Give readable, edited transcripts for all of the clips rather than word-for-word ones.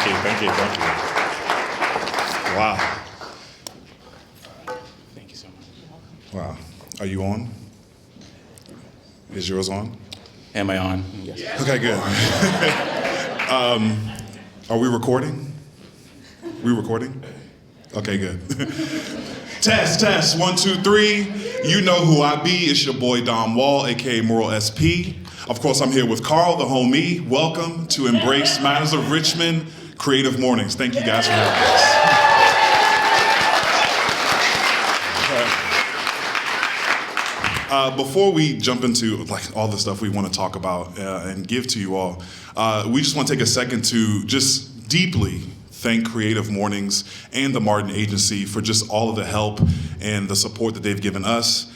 Thank you. Wow. Thank you so much. Wow. Are you on? Is yours on? Am I on? Yes. Okay, good. Are we recording? We recording? Okay, good. Test, 1, 2, 3. You know who I be. It's your boy Dom Wall, aka MoR SP. Of course, I'm here with Carl, the homie. Welcome to Embrace Matters of Richmond, Creative Mornings. Thank you guys for having us. Before we jump into all the stuff we want to talk about and give to you all, we just want to take a second to just deeply thank Creative Mornings and the Martin Agency for just all of the help and the support that they've given us.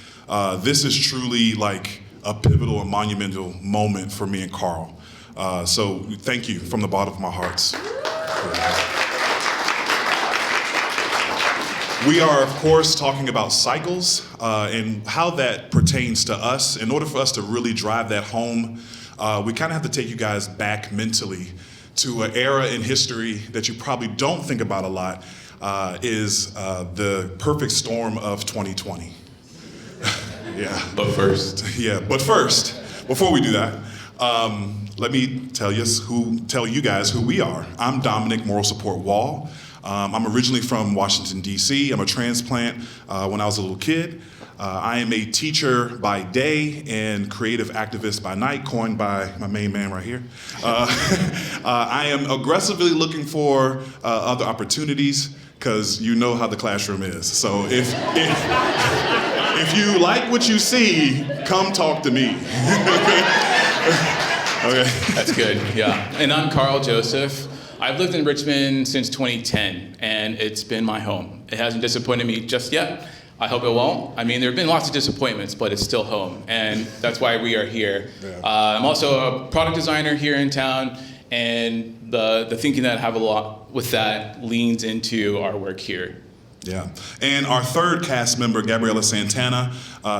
This is truly like a pivotal and monumental moment for me and Carl. So thank you from the bottom of my hearts. We are, of course, talking about cycles and how that pertains to us. In order for us to really drive that home, we kind of have to take you guys back mentally to an era in history that you probably don't think about a lot, is the perfect storm of 2020. Yeah. But first. Yeah, but first, before we do that, let me tell you guys who we are. I'm Dominic, Moral Support Wall. I'm originally from Washington, D.C. I'm a transplant when I was a little kid. I am a teacher by day and creative activist by night, coined by my main man right here. I am aggressively looking for other opportunities because you know how the classroom is. So if you like what you see, come talk to me. Okay. That's good, yeah. And I'm Carl Joseph. I've lived in Richmond since 2010, and it's been my home. It hasn't disappointed me just yet. I hope it won't. I mean, there have been lots of disappointments, but it's still home, and that's why we are here. Yeah. I'm also a product designer here in town, and the thinking that I have a lot with that leans into our work here. Yeah, and our third cast member, Gabriella Santana,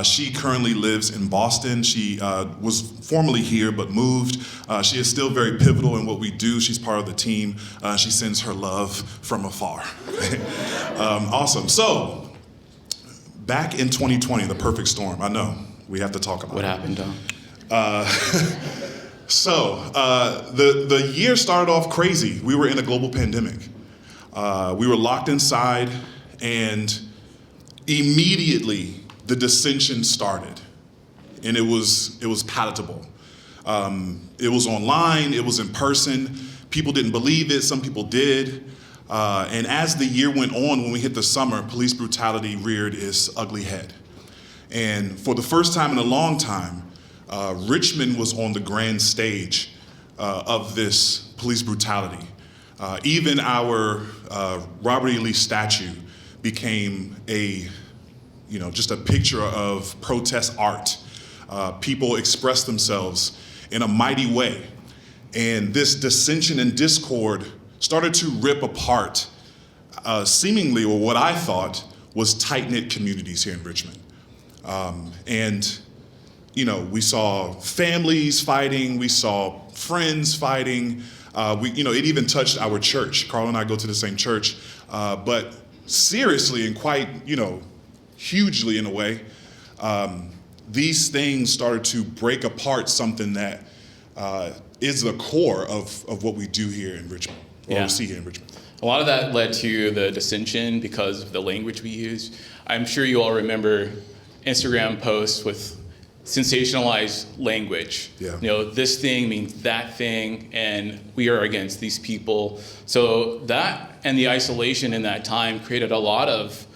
she currently lives in Boston. She was formerly here but moved. She is still very pivotal in what we do. She's part of the team. She sends her love from afar. Awesome. So, back in 2020, the perfect storm. I know, we have to talk about What it. happened, Dom? The year started off crazy. We were in a global pandemic. We were locked inside, and immediately the dissension started, and it was palatable. It was online, it was in person. People didn't believe it, some people did. And as the year went on, when we hit the summer, police brutality reared its ugly head. And for the first time in a long time, Richmond was on the grand stage of this police brutality. Even our Robert E. Lee statue became just a picture of protest art. People expressed themselves in a mighty way. And this dissension and discord started to rip apart seemingly, or what I thought was tight-knit communities here in Richmond. We saw families fighting, we saw friends fighting. It even touched our church. Carl and I go to the same church, but seriously and quite, hugely in a way, these things started to break apart something that is the core of what we do here in Richmond, or we see here in Richmond. A lot of that led to the dissension because of the language we use. I'm sure you all remember Instagram posts with sensationalized language. Yeah. This thing means that thing, and we are against these people. So that and the isolation in that time created a lot of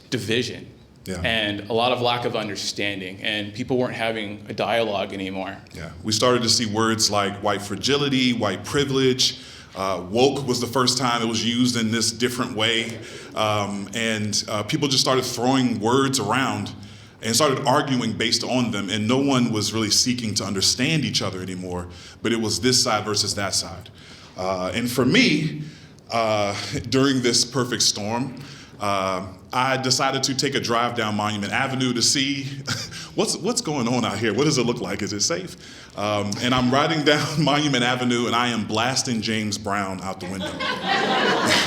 division. Yeah. And a lot of lack of understanding, and people weren't having a dialogue anymore. Yeah, we started to see words like white fragility, white privilege. Woke was the first time it was used in this different way. And people just started throwing words around and started arguing based on them, and no one was really seeking to understand each other anymore, but it was this side versus that side. And for me, during this perfect storm, I decided to take a drive down Monument Avenue to see what's going on out here? What does it look like? Is it safe? And I'm riding down Monument Avenue, and I am blasting James Brown out the window.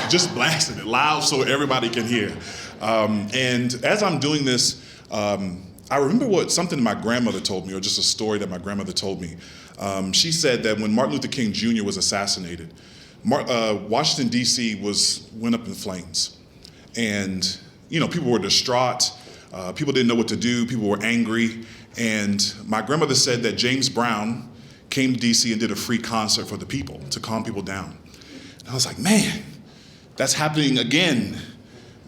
Just blasting it loud so everybody can hear. And as I'm doing this, I remember something my grandmother told me, or just a story that my grandmother told me. She said that when Martin Luther King Jr. was assassinated, Washington, D.C. went up in flames. And, people were distraught. People didn't know what to do. People were angry. And my grandmother said that James Brown came to D.C. and did a free concert for the people to calm people down. And I was like, man, that's happening again.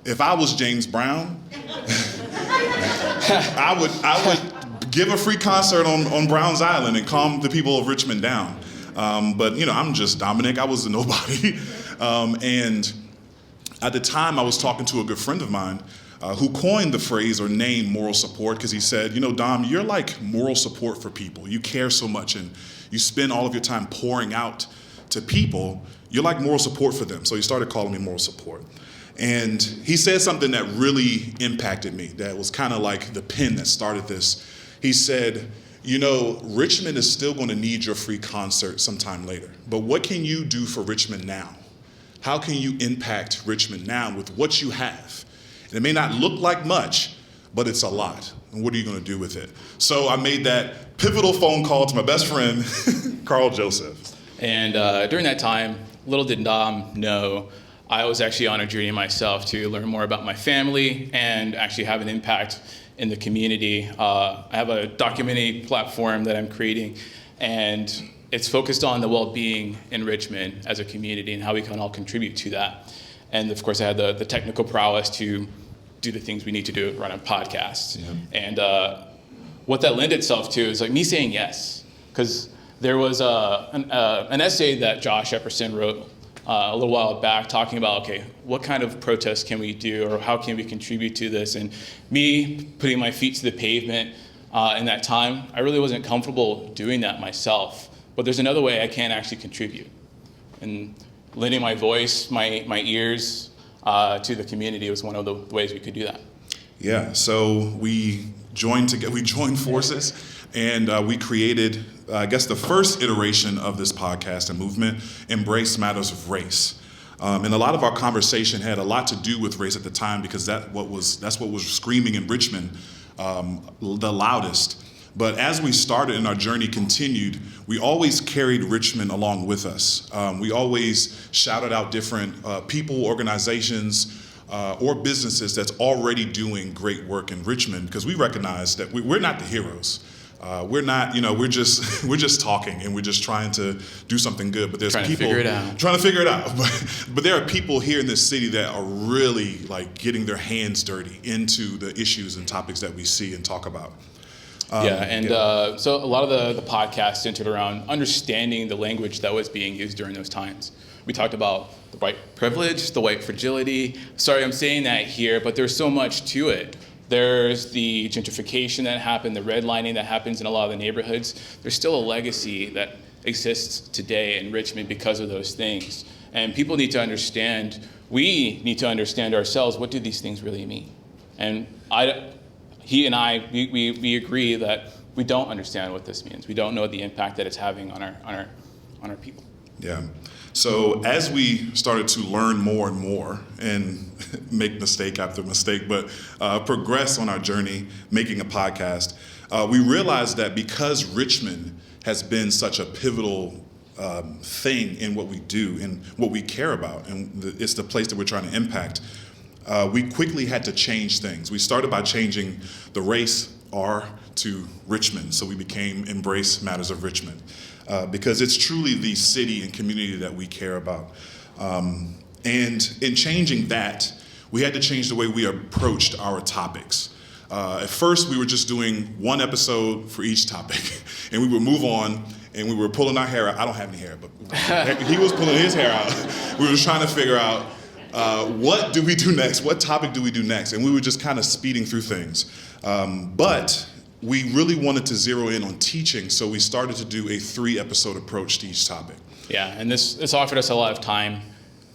If I was James Brown, I would give a free concert on Browns Island and calm the people of Richmond down. But I'm just Dominic. I was a nobody. And at the time, I was talking to a good friend of mine who coined the phrase or name moral support, because he said, Dom, you're like moral support for people. You care so much and you spend all of your time pouring out to people. You're like moral support for them. So he started calling me moral support. And he said something that really impacted me, that was kind of like the pin that started this. He said, Richmond is still going to need your free concert sometime later. But what can you do for Richmond now? How can you impact Richmond now with what you have? And it may not look like much, but it's a lot. And what are you going to do with it? So I made that pivotal phone call to my best friend, Carl Joseph. And during that time, little did Dom know, I was actually on a journey myself to learn more about my family and actually have an impact in the community. I have a documentary platform that I'm creating, and it's focused on the well-being in Richmond as a community and how we can all contribute to that. And of course, I had the technical prowess to do the things we need to do, run a podcast. Yeah. And what that lent itself to is like me saying yes, because there was an essay that Josh Epperson wrote a little while back talking about, okay, what kind of protests can we do, or how can we contribute to this? And me putting my feet to the pavement in that time, I really wasn't comfortable doing that myself. But there's another way I can actually contribute. And lending my voice, my ears to the community was one of the ways we could do that. Yeah, so we joined forces, and we created, I guess, the first iteration of this podcast and movement, Embrace Matters of Race. And a lot of our conversation had a lot to do with race at the time, because that's what was screaming in Richmond the loudest. But as we started and our journey continued, we always carried Richmond along with us. We always shouted out different people, organizations, or businesses that's already doing great work in Richmond, because we recognize that we're not the heroes. We're not, we're just talking, and we're just trying to do something good. But there's trying people trying to figure it out. But there are people here in this city that are really like getting their hands dirty into the issues and topics that we see and talk about. So a lot of the podcast centered around understanding the language that was being used during those times. We talked about the white privilege, the white fragility. Sorry, I'm saying that here, but there's so much to it. There's the gentrification that happened, the redlining that happens in a lot of the neighborhoods. There's still a legacy that exists today in Richmond because of those things. And people need to understand, we need to understand ourselves, what do these things really mean? And he and I, we agree that we don't understand what this means. We don't know the impact that it's having on our people. Yeah. So as we started to learn more and more and make mistake after mistake, but progress on our journey making a podcast, we realized that because Richmond has been such a pivotal thing in what we do and what we care about, and it's the place that we're trying to impact, we quickly had to change things. We started by changing the race R to Richmond, so we became Embrace Matters of Richmond, because it's truly the city and community that we care about. And in changing that, we had to change the way we approached our topics. At first, we were just doing one episode for each topic, and we would move on, and we were pulling our hair out. I don't have any hair, but he was pulling his hair out. We were trying to figure out what do we do next? What topic do we do next? And we were just kind of speeding through things. But we really wanted to zero in on teaching, so we started to do a 3-episode approach to each topic. Yeah, and this offered us a lot of time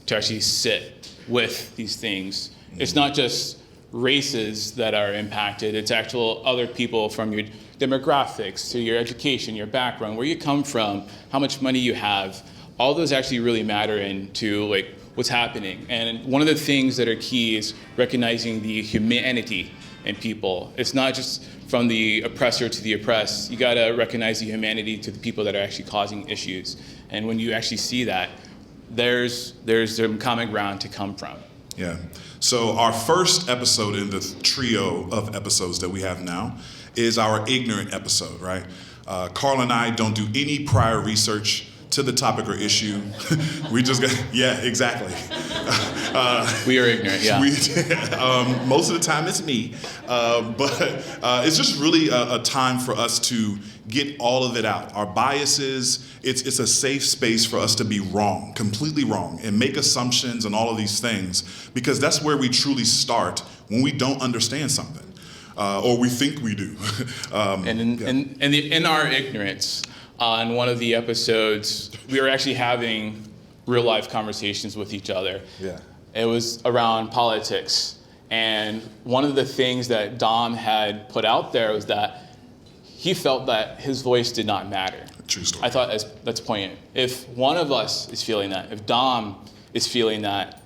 to actually sit with these things. Mm-hmm. It's not just races that are impacted. It's actual other people from your demographics to your education, your background, where you come from, how much money you have. All those actually really matter into like what's happening. And one of the things that are key is recognizing the humanity in people. It's not just from the oppressor to the oppressed. You gotta recognize the humanity to the people that are actually causing issues. And when you actually see that, there's some common ground to come from. Yeah. So our first episode in the trio of episodes that we have now is our ignorant episode, right? Carl and I don't do any prior research to the topic or issue. We just got, yeah, exactly. We are ignorant, yeah. Most of the time it's me, but it's just really a time for us to get all of it out. Our biases, it's a safe space for us to be wrong, completely wrong, and make assumptions and all of these things, because that's where we truly start when we don't understand something, or we think we do. In our ignorance, on one of the episodes, we were actually having real life conversations with each other. Yeah. It was around politics. And one of the things that Dom had put out there was that he felt that his voice did not matter. True story. I thought that's poignant. If one of us is feeling that, if Dom is feeling that,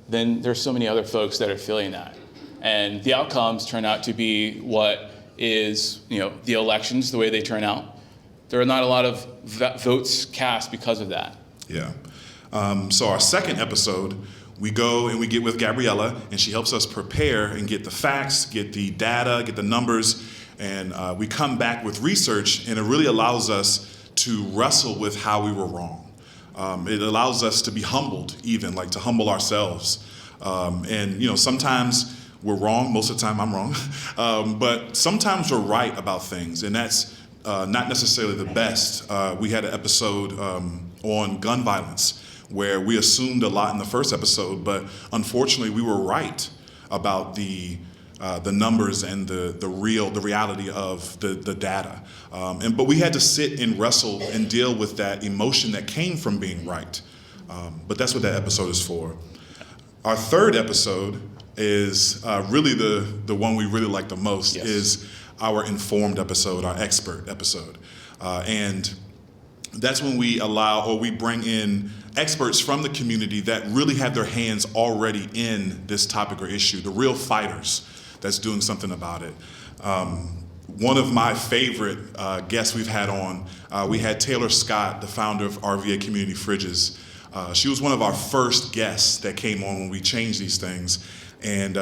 then there's so many other folks that are feeling that. And the outcomes turn out to be what is, the elections, the way they turn out. There are not a lot of votes cast because of that. Yeah. So our second episode, we go and we get with Gabriella, and she helps us prepare and get the facts, get the data, get the numbers, and we come back with research, and it really allows us to wrestle with how we were wrong. It allows us to be humbled, even, like to humble ourselves. And sometimes we're wrong, most of the time I'm wrong, but sometimes we're right about things, and that's not necessarily the best. We had an episode on gun violence where we assumed a lot in the first episode, but unfortunately we were right about the numbers and the reality of the data. But we had to sit and wrestle and deal with that emotion that came from being right. But that's what that episode is for. Our third episode is really the one we really like the most. Yes. Is our informed episode, our expert episode. And that's when we we bring in experts from the community that really have their hands already in this topic or issue, the real fighters that's doing something about it. One of my favorite guests we've had on, we had Taylor Scott, the founder of RVA Community Fridges. She was one of our first guests that came on when we changed these things. And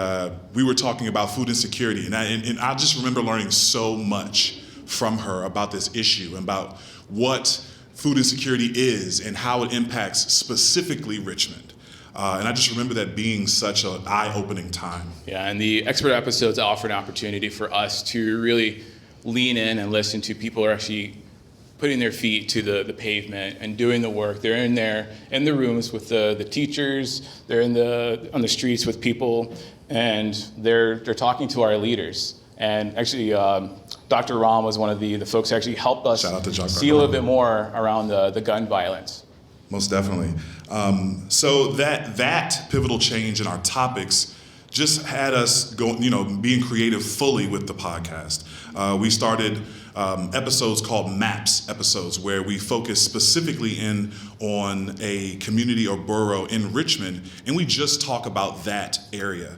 we were talking about food insecurity, and I just remember learning so much from her about this issue and about what food insecurity is and how it impacts specifically Richmond. And I just remember that being such an eye-opening time. Yeah, and the expert episodes offer an opportunity for us to really lean in and listen to people who are actually putting their feet to the pavement and doing the work. They're in there in the rooms with the teachers. They're on the streets with people, and they're talking to our leaders. And actually, Dr. Ram was one of the folks who actually helped us see a little bit more around the gun violence. Most definitely. So that pivotal change in our topics just had us being creative fully with the podcast. We started episodes called MAPS episodes, where we focus specifically on a community or borough in Richmond, and we just talk about that area.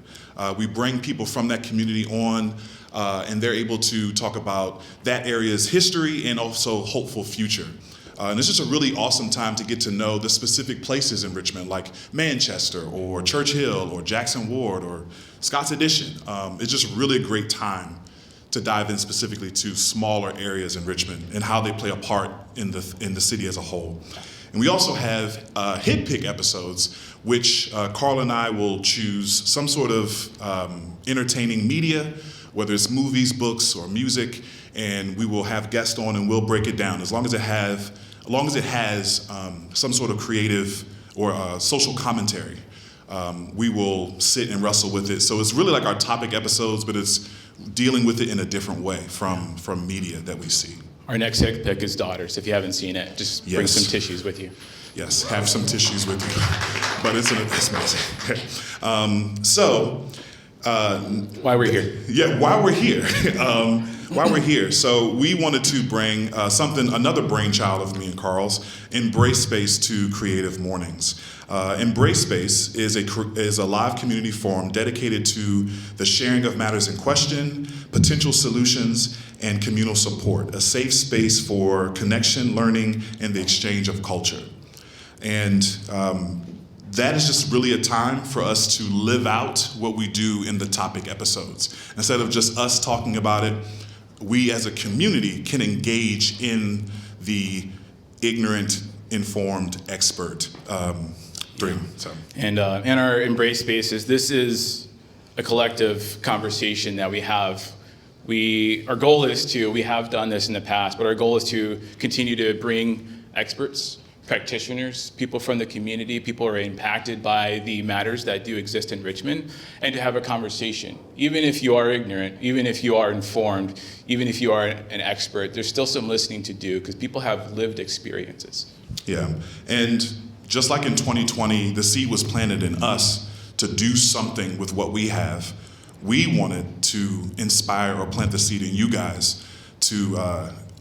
We bring people from that community on, and they're able to talk about that area's history and also hopeful future. And it's just a really awesome time to get to know the specific places in Richmond, like Manchester or Church Hill or Jackson Ward or Scott's Addition. It's just really a great time to dive in specifically to smaller areas in Richmond and how they play a part in the city as a whole. And we also have hit pick episodes, which Carl and I will choose some sort of entertaining media, whether it's movies, books, or music, and we will have guests on and we'll break it down as long as it has some sort of creative or social commentary. We will sit and wrestle with it. So it's really like our topic episodes, but it's dealing with it in a different way from media that we see. Our next hit pick is Daughters. If you haven't seen it, just bring some tissues with you. Yes, have some tissues with you. But it's amazing. So Why we're here. Yeah, why we're here. Why we're here. So we wanted to bring another brainchild of me and Carl's, Embrace Space to Creative Mornings. Embrace Space is a live community forum dedicated to the sharing of matters in question, potential solutions, and communal support, a safe space for connection, learning, and the exchange of culture. And that is just really a time for us to live out what we do in the topic episodes. Instead of just us talking about it, we as a community can engage in the ignorant, informed expert dream. So. And in our Embrace Spaces, this is a collective conversation that we have. Our goal is we have done this in the past, but our goal is to continue to bring experts, practitioners, people from the community, people who are impacted by the matters that do exist in Richmond, and to have a conversation. Even if you are ignorant, even if you are informed, even if you are an expert, there's still some listening to do because people have lived experiences. Yeah, and just like in 2020, the seed was planted in us to do something with what we have. We wanted to inspire or plant the seed in you guys to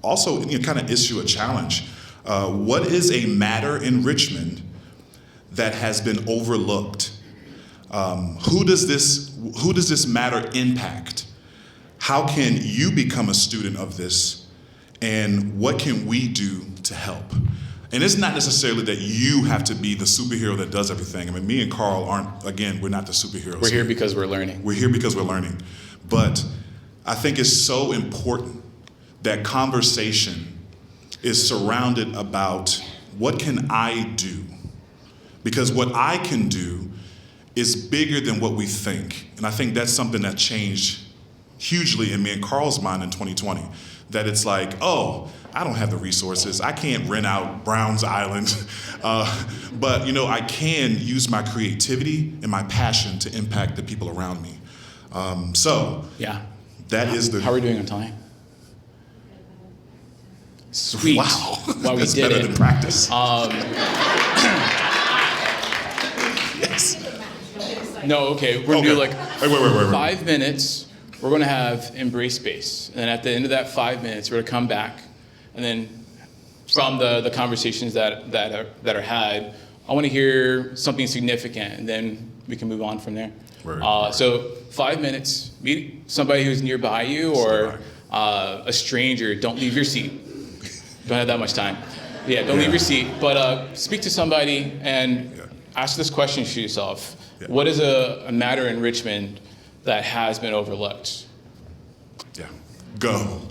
also kind of issue a challenge. What is a matter in Richmond that has been overlooked? Who does this matter impact? How can you become a student of this? And what can we do to help? And it's not necessarily that you have to be the superhero that does everything. I mean, me and Carl we're not the superheroes. We're here because we're learning. We're here because we're learning. But I think it's so important that conversation is surrounded about what can I do? Because what I can do is bigger than what we think. And I think that's something that changed hugely in me and Carl's mind in 2020. That it's like, oh, I don't have the resources. I can't rent out Browns Island. But I can use my creativity and my passion to impact the people around me. Yeah. That is the... How are we doing on time? Sweet. Wow. Well, That's we did better it. than practice. Yes. No, okay. We're going to do like Wait. 5 minutes. We're going to have Embrace Space. And then at the end of that 5 minutes, we're going to come back. And then from the conversations that are had, I want to hear something significant. And then we can move on from there. Right. So 5 minutes, meet somebody who's nearby you or a stranger. Don't leave your seat. Don't have that much time. Yeah, don't leave your seat. But speak to somebody and ask this question to yourself. Yeah. What is a matter in Richmond that has been overlooked? Yeah. Go.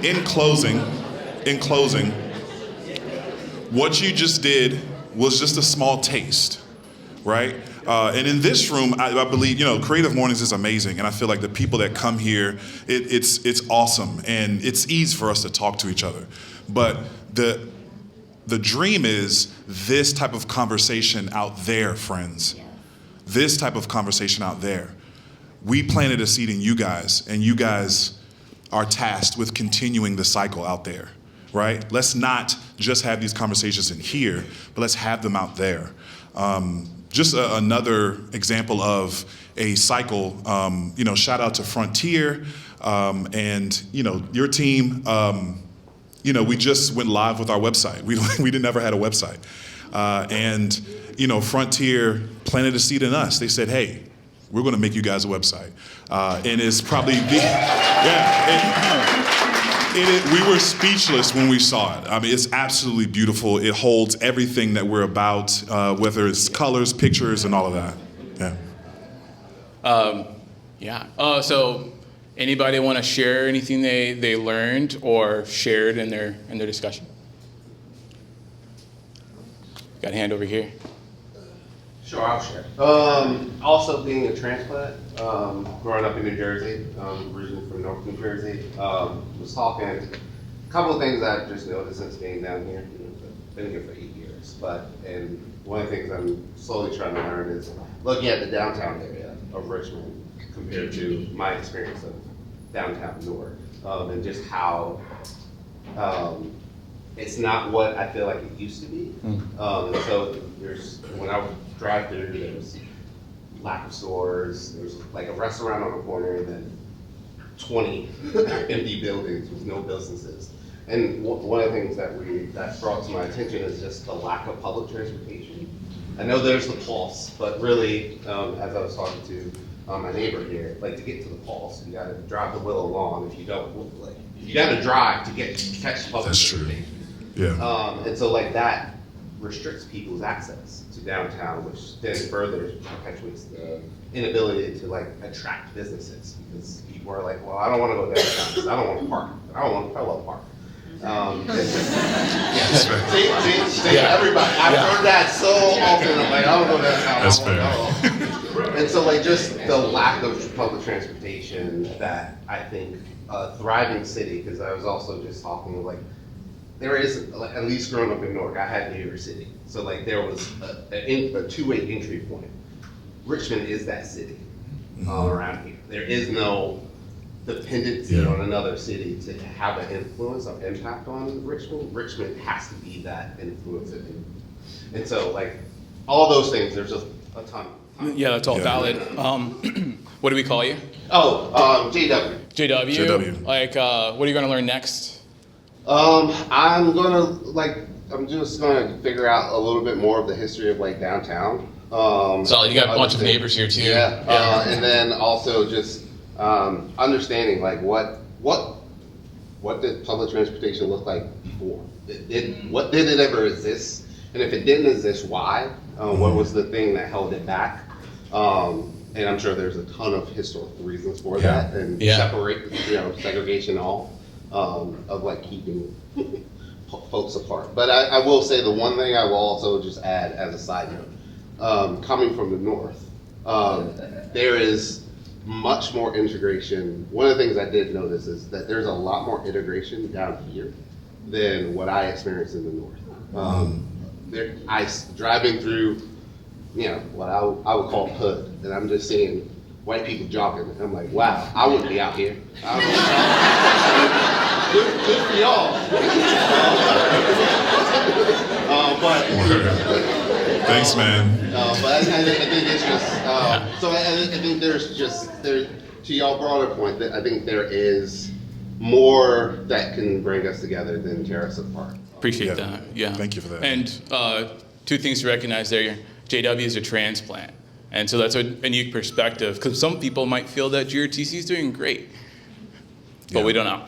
In closing, what you just did was just a small taste, right? And in this room, I believe, Creative Mornings is amazing, and I feel like the people that come here, it's awesome, and it's easy for us to talk to each other. But the dream is this type of conversation out there, friends. This type of conversation out there. We planted a seed in you guys, and you guys are tasked with continuing the cycle out there, right? Let's not just have these conversations in here, but let's have them out there. Just another example of a cycle, shout out to Frontier and, your team. We just went live with our website. We didn't ever had a website. Frontier planted a seed in us. They said, hey, we're going to make you guys a website. And it's probably We were speechless when we saw it. I mean, it's absolutely beautiful. It holds everything that we're about, whether it's colors, pictures, and all of that. Yeah. So anybody want to share anything they learned or shared in their discussion? Got a hand over here. Sure, I'll share. Also being a transplant, growing up in New Jersey, originally from North New Jersey, was talking a couple of things I've just noticed since being down here. I've been here for 8 years, and one of the things I'm slowly trying to learn is looking at the downtown area of Richmond compared to my experience of downtown Newark, and just how it's not what I feel like it used to be. And so when I would drive through, there was lack of stores, there was like a restaurant on the corner and then 20 empty buildings with no businesses. And one of the things that brought to my attention is just the lack of public transportation. I know there's the Pulse, but really, as I was talking to my neighbor here, like to get to the Pulse, you gotta drive the Willow Lawn. If you don't, like, you gotta drive to catch public transportation. Yeah. And so like that restricts people's access to downtown, which then further perpetuates the inability to like attract businesses, because people are like, well, I don't want to go downtown because I don't want to park. I love park. Everybody, I've heard that so often. I'm like, I don't go downtown. That's fair. And so like just the lack of public transportation that I think a thriving city, because I was also just talking with like, there is, like, at least growing up in Newark, I had New York City. So like there was a two-way entry point. Richmond is that city around here. There is no dependency on another city to have an influence or impact on Richmond. Richmond has to be that influence. And so like all those things, there's just a ton. Yeah, that's all valid. What do we call you? JW. JW? Like, what are you going to learn next? I'm just gonna figure out a little bit more of the history of like downtown. So you got a bunch of neighbors here too. Yeah. And then also just understanding like what did public transportation look like before? What did it ever exist? And if it didn't exist, why? What was the thing that held it back? And I'm sure there's a ton of historical reasons for that, and segregation and all. Of like keeping folks apart. But I will say the one thing I will also just add as a side note, coming from the north, there is much more integration. One of the things I did notice is that there's a lot more integration down here than what I experienced in the north. Driving through, what I would call hood, and I'm just seeing white people jogging. And I'm like, wow, I wouldn't be out here. Good for y'all. Thanks, man. But I think it's just, so I think to y'all broader point, that I think there is more that can bring us together than tear us apart. Appreciate that, yeah. Thank you for that. And two things to recognize there. JW is a transplant. And so that's a unique perspective, because some people might feel that GRTC is doing great, but we don't know.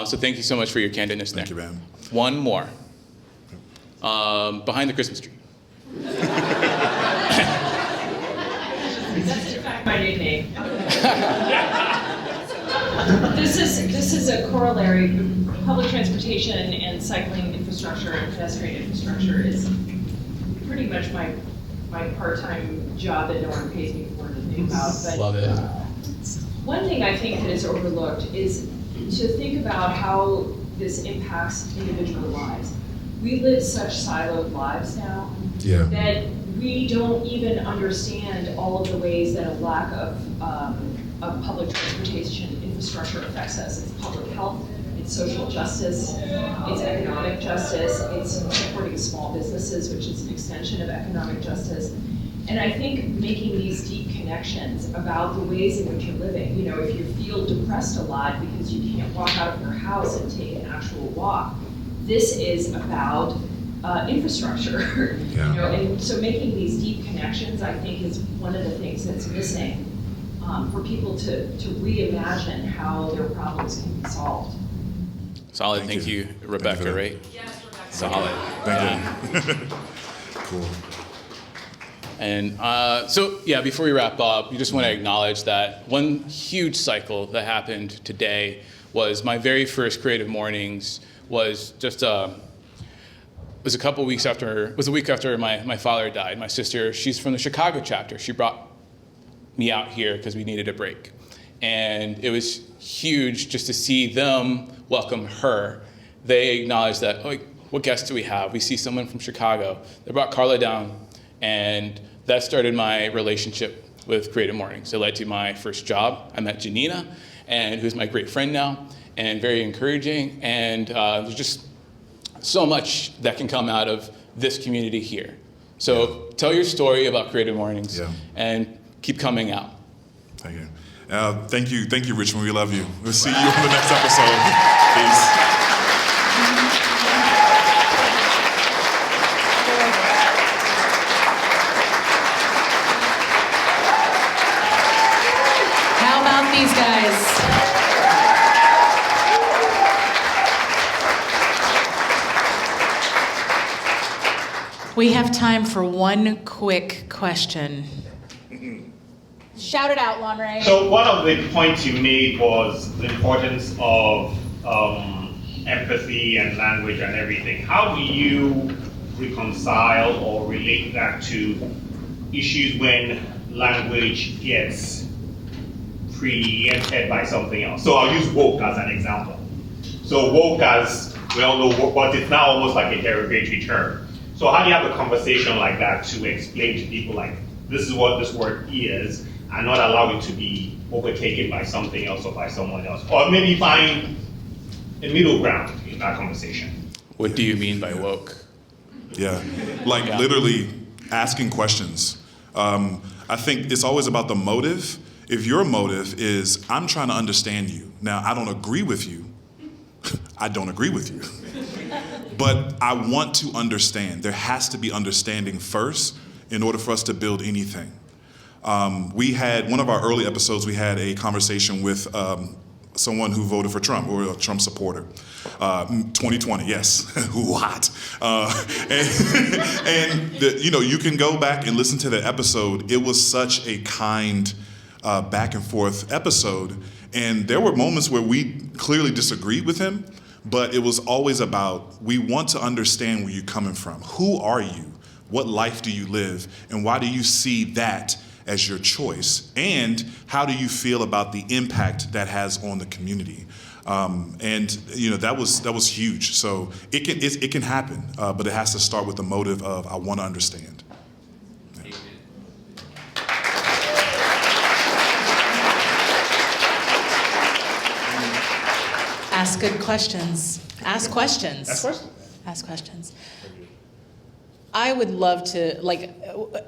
So thank you so much for your candidness there. Thank you, man. One more. Behind the Christmas tree. That's in fact my nickname. This is a corollary. Public transportation and cycling infrastructure and pedestrian infrastructure is pretty much my part-time job that no one pays me for to think about. But love it. One thing I think that is overlooked is to think about how this impacts individual lives. We live such siloed lives now that we don't even understand all of the ways that a lack of public transportation infrastructure affects us. It's public health, it's social justice, it's economic justice, it's supporting small businesses, which is an extension of economic justice. And I think making these deep connections about the ways in which you're living, if you feel depressed a lot because you can't walk out of your house and take an actual walk, this is about infrastructure. And so making these deep connections, I think, is one of the things that's missing for people to reimagine how their problems can be solved. Solid. Thank you, Rebecca, right? Yes, Rebecca. Solid. Thank you. Cool. And before we wrap up, we just want to acknowledge that one huge cycle that happened today was my very first Creative Mornings was just a week after my father died. My sister, she's from the Chicago chapter. She brought me out here because we needed a break. And it was huge just to see them welcome her. They acknowledged that, oh, what guests do we have? We see someone from Chicago. They brought Carla down, and that started my relationship with Creative Mornings. It led to my first job. I met Janina, and who's my great friend now, and very encouraging. And there's just so much that can come out of this community here. So tell your story about Creative Mornings and keep coming out. Thank you. Thank you, Richmond. We love you. We'll see you on the next episode. Peace. How about these guys? We have time for one quick question. Shout it out, Lonray. So one of the points you made was the importance of empathy and language and everything. How do you reconcile or relate that to issues when language gets preempted by something else? So I'll use woke as an example. So woke, as we all know, but it's now almost like a derogatory term. So how do you have a conversation like that to explain to people like, this is what this word is, and not allow it to be overtaken by something else or by someone else? Or maybe find a middle ground in that conversation. What do you mean by woke? Literally asking questions. I think it's always about the motive. If your motive is, I'm trying to understand you. Now, I don't agree with you. I don't agree with you. But I want to understand. There has to be understanding first in order for us to build anything. We had, one of our early episodes, we had a conversation with someone who voted for Trump, or a Trump supporter. 2020, yes, what? You can go back and listen to that episode. It was such a kind back and forth episode. And there were moments where we clearly disagreed with him, but it was always about, we want to understand where you're coming from. Who are you? What life do you live? And why do you see that as your choice? And how do you feel about the impact that has on the community? That was huge. So it can happen, but it has to start with the motive of, I want to understand. Yeah. Ask good questions. Ask questions. That's question. Ask questions. I would love to,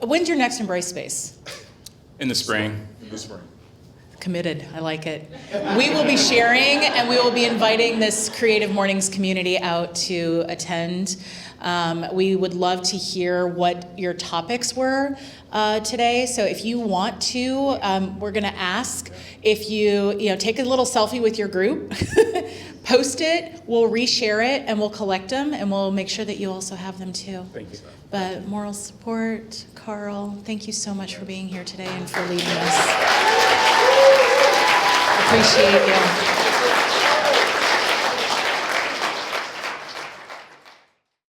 when's your next Embrace Space? In the spring. Committed. I like it. We will be sharing, and we will be inviting this Creative Mornings community out to attend. We would love to hear what your topics were today. So if you want to, we're going to ask if you take a little selfie with your group, post it, we'll reshare it, and we'll collect them, and we'll make sure that you also have them too. Thank you. But moral support, Carl, thank you so much for being here today and for leading us. Appreciate you.